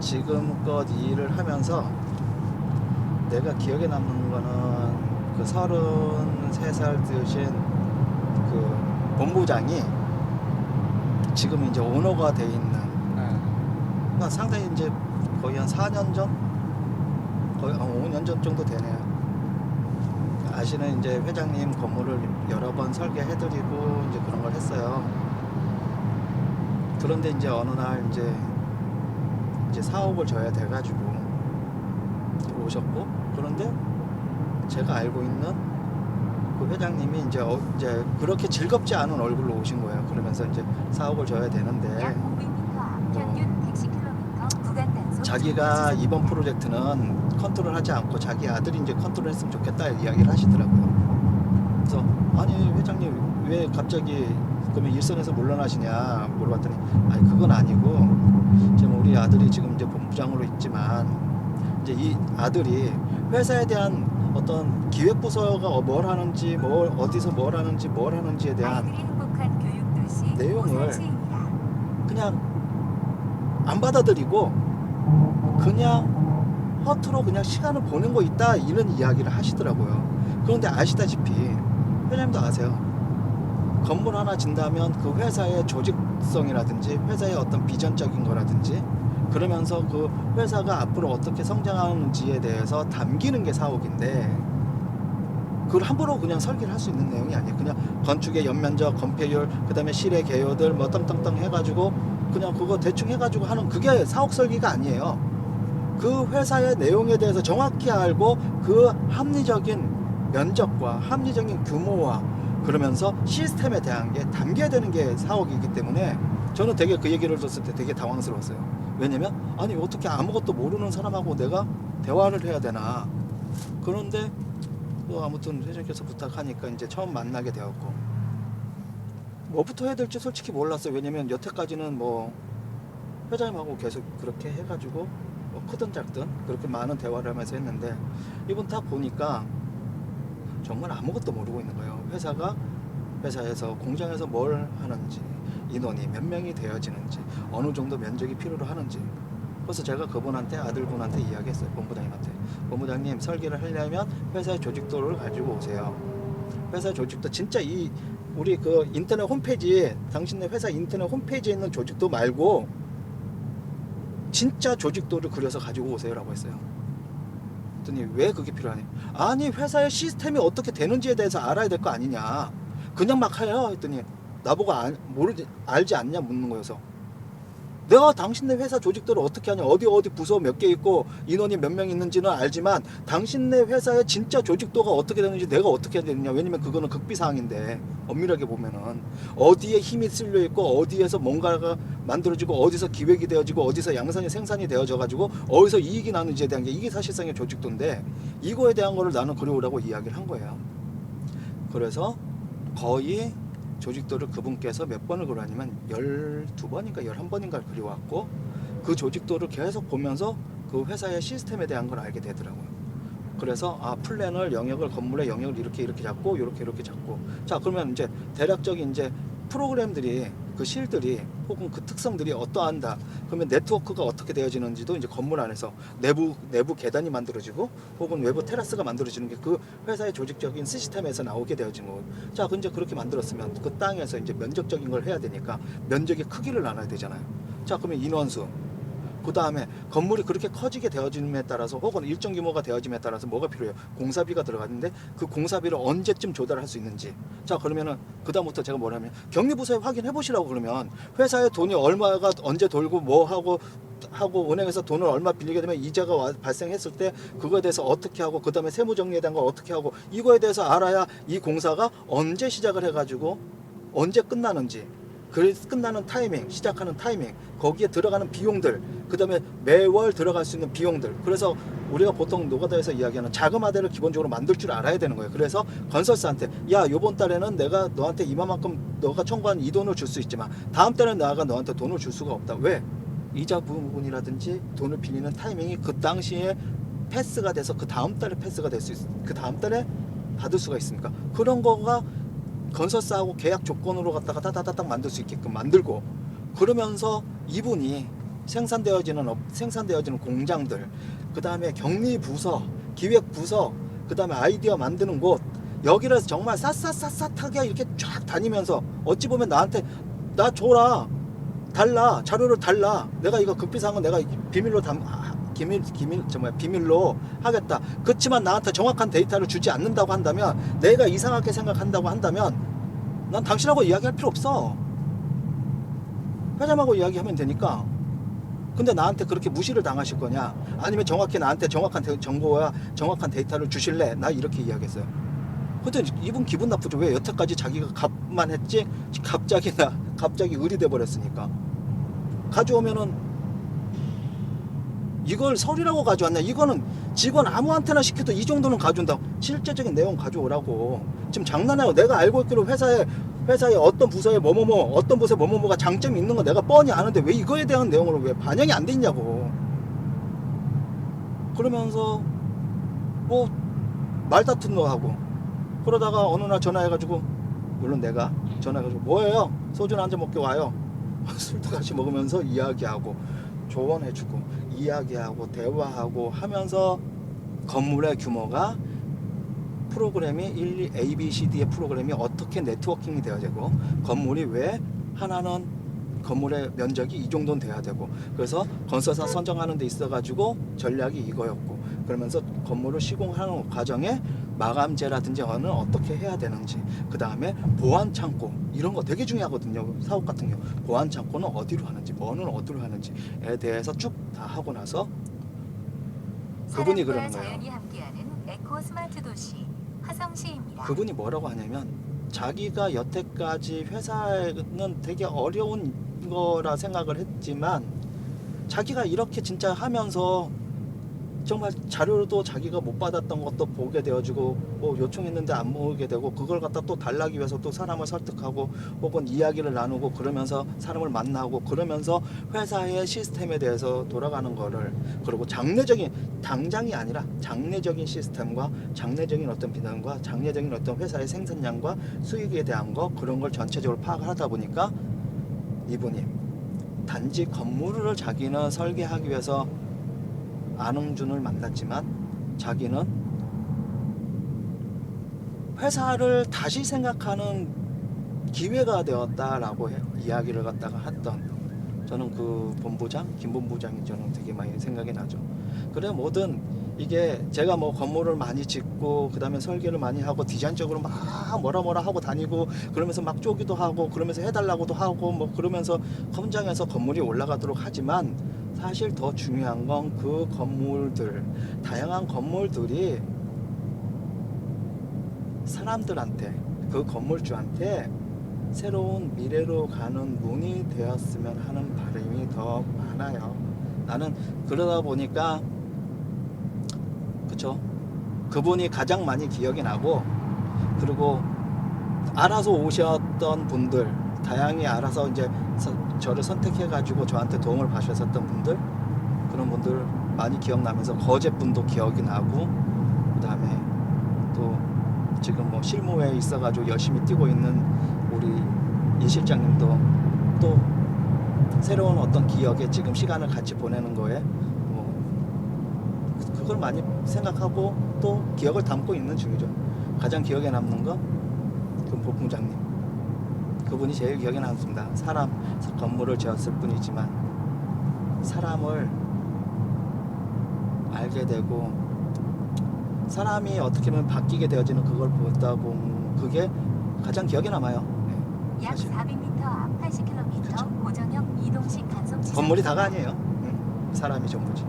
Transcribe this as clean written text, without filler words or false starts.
지금껏 이 일을 하면서 내가 기억에 남는 거는 그 33살 되신 그 본부장이 지금 이제 오너가 돼 있는, 그러니까 상당히 이제 거의 한 4년 전, 거의 한 5년 전 정도 되네요. 아시는 이제 회장님 건물을 여러 번 설계해드리고 이제 그런 걸 했어요. 그런데 이제 어느 날 이제 사옥을 져야 돼가지고 오셨고, 그런데 제가 알고 있는 그 회장님이 이제 그렇게 즐겁지 않은 얼굴로 오신 거예요. 그러면서 이제 사옥을 져야 되는데 약 500m 앞 평균 110km 구간 단속 자기가 이번 프로젝트는 컨트롤하지 않고 자기 아들이 이제 컨트롤했으면 좋겠다 이야기를 하시더라고요. 그래서 아니 회장님 왜 갑자기 그러면 일선에서 물러나시냐 물어봤더니 아니 그건 아니고 지금 우리 아들이 지금 이제 본부장으로 있지만 이제 이 아들이 회사에 대한 어떤 기획부서가 뭘 하는지 어디서 뭘 하는지에 대한 아이들이 행복한 교육 도시 내용을 오산시입니다. 그냥 안 받아들이고 그냥 허투루 그냥 시간을 보낸 거 있다 이런 이야기를 하시더라고요. 그런데 아시다시피 회장님도 아세요. 건물 하나 진다면 그 회사의 조직성이라든지 회사의 어떤 비전적인 거라든지 그러면서 그 회사가 앞으로 어떻게 성장하는지에 대해서 담기는 게 사옥인데 그걸 함부로 그냥 설계를 할 수 있는 내용이 아니에요. 그냥 건축의 연면적, 건폐율, 그 다음에 실의 개요들 뭐 땅땅땅 해가지고 그냥 그거 대충 해가지고 하는 그게 사옥 설계가 아니에요. 그 회사의 내용에 대해서 정확히 알고 그 합리적인 면적과 합리적인 규모와 그러면서 시스템에 대한 게 담겨야 되는 게 사옥이기 때문에 저는 되게 그 얘기를 들었을 때 되게 당황스러웠어요. 왜냐면 아니 어떻게 아무것도 모르는 사람하고 내가 대화를 해야 되나. 그런데 또 아무튼 회장님께서 부탁하니까 이제 처음 만나게 되었고 뭐부터 해야 될지 솔직히 몰랐어요. 왜냐면 여태까지는 뭐 회장님하고 계속 그렇게 해가지고 뭐 크든 작든 그렇게 많은 대화를 하면서 했는데 이분 딱 보니까 정말 아무것도 모르고 있는 거예요. 회사에서 공장에서 뭘 하는지 인원이 몇 명이 되어지는지 어느 정도 면적이 필요로 하는지. 그래서 제가 그분한테 아들분한테 이야기했어요. 본부장님한테 본부장님 설계를 하려면 회사의 조직도를 가지고 오세요. 회사 조직도 진짜 우리 그 인터넷 홈페이지에 당신네 회사 인터넷 홈페이지에 있는 조직도 말고 진짜 조직도를 그려서 가지고 오세요라고 했어요. 그랬더니 왜 그게 필요하냐? 아니 회사의 시스템이 어떻게 되는지에 대해서 알아야 될 거 아니냐? 그냥 막 해요. 했더니 나보고 알지 않냐 묻는 거여서 내가 당신네 회사 조직도를 어떻게 하냐? 어디 부서 몇 개 있고 인원이 몇 명 있는지는 알지만 당신네 회사의 진짜 조직도가 어떻게 되는지 내가 어떻게 해야 되느냐? 왜냐면 그거는 극비사항인데 엄밀하게 보면은 어디에 힘이 쓸려 있고 어디에서 뭔가가 만들어지고 어디서 기획이 되어지고 어디서 양산이 생산이 되어져 가지고 어디서 이익이 나는지에 대한 게 이게 사실상의 조직도인데 이거에 대한 거를 나는 그려오라고 이야기를 한 거예요. 그래서 거의 조직도를 그분께서 몇 번을 그려왔냐면 12번인가 11번인가 그려왔고 그 조직도를 계속 보면서 그 회사의 시스템에 대한 걸 알게 되더라고요. 그래서 플랜을 건물의 영역을 이렇게 잡고 이렇게 잡고 자 그러면 이제 대략적인 이제 프로그램들이 그 실들이 혹은 그 특성들이 어떠한다. 그러면 네트워크가 어떻게 되어지는지도 이제 건물 안에서 내부 계단이 만들어지고 혹은 외부 테라스가 만들어지는 게 그 회사의 조직적인 시스템에서 나오게 되어진 거고. 자, 이제 그렇게 만들었으면 그 땅에서 이제 면적적인 걸 해야 되니까 면적의 크기를 나눠야 되잖아요. 자, 그러면 인원수. 그 다음에 건물이 그렇게 커지게 되어짐에 따라서 혹은 일정 규모가 되어짐에 따라서 뭐가 필요해요? 공사비가 들어가는데 그 공사비를 언제쯤 조달할 수 있는지. 자 그러면은 그 다음부터 제가 뭐냐면 경리부서에 확인해 보시라고. 그러면 회사에 돈이 얼마가 언제 돌고 뭐 하고 은행에서 돈을 얼마 빌리게 되면 이자가 발생했을 때 그거에 대해서 어떻게 하고 그 다음에 세무정리에 대한 걸 어떻게 하고 이거에 대해서 알아야 이 공사가 언제 시작을 해가지고 언제 끝나는지 끝나는 타이밍, 시작하는 타이밍, 거기에 들어가는 비용들, 그 다음에 매월 들어갈 수 있는 비용들. 그래서 우리가 보통 노가다에서 이야기하는 자금화대를 기본적으로 만들 줄 알아야 되는 거예요. 그래서 건설사한테 야 요번 달에는 내가 너한테 이만큼 너가 청구한 이 돈을 줄 수 있지만 다음 달에는 내가 너한테 돈을 줄 수가 없다. 왜? 이자 부분이라든지 돈을 빌리는 타이밍이 그 당시에 패스가 돼서 그 다음 달에 패스가 될 수 있어. 그 다음 달에 받을 수가 있으니까 그런 거가 건설사하고 계약 조건으로 갖다가 따다다닥 만들 수 있게끔 만들고 그러면서 이분이 생산되어지는 공장들, 그 다음에 격리 부서, 기획 부서, 그 다음에 아이디어 만드는 곳, 여기를 정말 샅샅샅샅하게 이렇게 쫙 다니면서 어찌 보면 나한테 나 줘라, 달라, 자료를 달라, 내가 이거 극비상은 내가 비밀로 비밀로 하겠다. 그렇지만 나한테 정확한 데이터를 주지 않는다고 한다면, 내가 이상하게 생각한다고 한다면 난 당신하고 이야기할 필요 없어. 회장하고 이야기하면 되니까. 근데 나한테 그렇게 무시를 당하실 거냐, 아니면 정확히 나한테 정확한 정보와 정확한 데이터를 주실래? 나 이렇게 이야기했어요. 근데 이분 기분 나쁘죠. 왜 여태까지 자기가 값만 했지 갑자기 을이 돼 버렸으니까. 가져오면은 이걸 서류라고 가져왔냐, 이거는 직원 아무한테나 시켜도 이 정도는 가져온다고. 실제적인 내용 가져오라고. 지금 장난해요. 내가 알고 있기로 회사에 어떤 부서에 어떤 부서에 뭐뭐가 장점이 있는 거 내가 뻔히 아는데 왜 이거에 대한 내용으로 왜 반영이 안 돼 있냐고. 그러면서 뭐 말다툼 거 하고. 그러다가 어느 날 전화해가지고, 물론 내가 전화해가지고 뭐예요? 소주나 한잔 먹게 와요. 술도 같이 먹으면서 이야기하고 조언해주고 이야기하고 대화하고 하면서 건물의 규모가, 프로그램이 ABCD의 프로그램이 어떻게 네트워킹이 되어야 되고, 건물이 왜 하나는 건물의 면적이 이 정도는 돼야 되고, 그래서 건설사 선정하는 데 있어가지고 전략이 이거였고, 그러면서 건물을 시공하는 과정에 마감재라든지 어는 어떻게 해야 되는지, 그 다음에 보안 창고 이런 거 되게 중요하거든요. 사업 같은 경우 보안 창고는 어디로 하는지, 뭐는 어디로 하는지에 대해서 쭉 다 하고 나서 그분이 그러는 거예요. 자연이 함께하는 에코 스마트 도시 화성시입니다. 그분이 뭐라고 하냐면, 자기가 여태까지 회사는 되게 어려운 거라 생각을 했지만, 자기가 이렇게 진짜 하면서 정말 자료도 자기가 못 받았던 것도 보게 되어지고, 뭐 요청했는데 안 모으게 되고, 그걸 갖다 또 달라기 위해서 또 사람을 설득하고 혹은 이야기를 나누고, 그러면서 사람을 만나고, 그러면서 회사의 시스템에 대해서 돌아가는 거를, 그리고 당장이 아니라 장래적인 시스템과 장래적인 어떤 비전과 장래적인 어떤 회사의 생산량과 수익에 대한 거, 그런 걸 전체적으로 파악을 하다 보니까 이분이 단지 건물을 자기는 설계하기 위해서 안흥준을 만났지만, 자기는 회사를 다시 생각하는 기회가 되었다라고 이야기를 갖다가 했던, 저는 그 김 본부장이 저는 되게 많이 생각이 나죠. 그래, 뭐든 이게 제가 뭐 건물을 많이 짓고 그 다음에 설계를 많이 하고 디자인적으로 막 뭐라 하고 다니고, 그러면서 막 쪼기도 하고 그러면서 해달라고도 하고 뭐 그러면서 현장에서 건물이 올라가도록 하지만, 사실 더 중요한 건 그 건물들, 다양한 건물들이 사람들한테, 그 건물주한테 새로운 미래로 가는 문이 되었으면 하는 바람이 더 많아요. 나는 그러다 보니까, 그쵸, 그분이 가장 많이 기억이 나고, 그리고 알아서 오셨던 분들, 다양히 알아서 이제 저를 선택해 가지고 저한테 도움을 받으셨던 분들, 그런 분들 많이 기억나면서 거제분도 기억이 나고, 그 다음에 또 지금 뭐 실무에 있어 가지고 열심히 뛰고 있는 우리 이 실장님도 또 새로운 어떤 기억에 지금 시간을 같이 보내는 거에 뭐 그걸 많이 생각하고 또 기억을 담고 있는 중이죠. 가장 기억에 남는 건 그 본부장님, 그분이 제일 기억에 남습니다. 건물을 지었을 뿐이지만 사람을 알게 되고, 사람이 어떻게 보면 바뀌게 되어지는 그걸 보다 보면 그게 가장 기억에 남아요. 네, 약 사실 400m 앞 80km 그쵸. 고정형 이동식 간속 지점. 건물이 다가 아니에요. 사람이 전부지.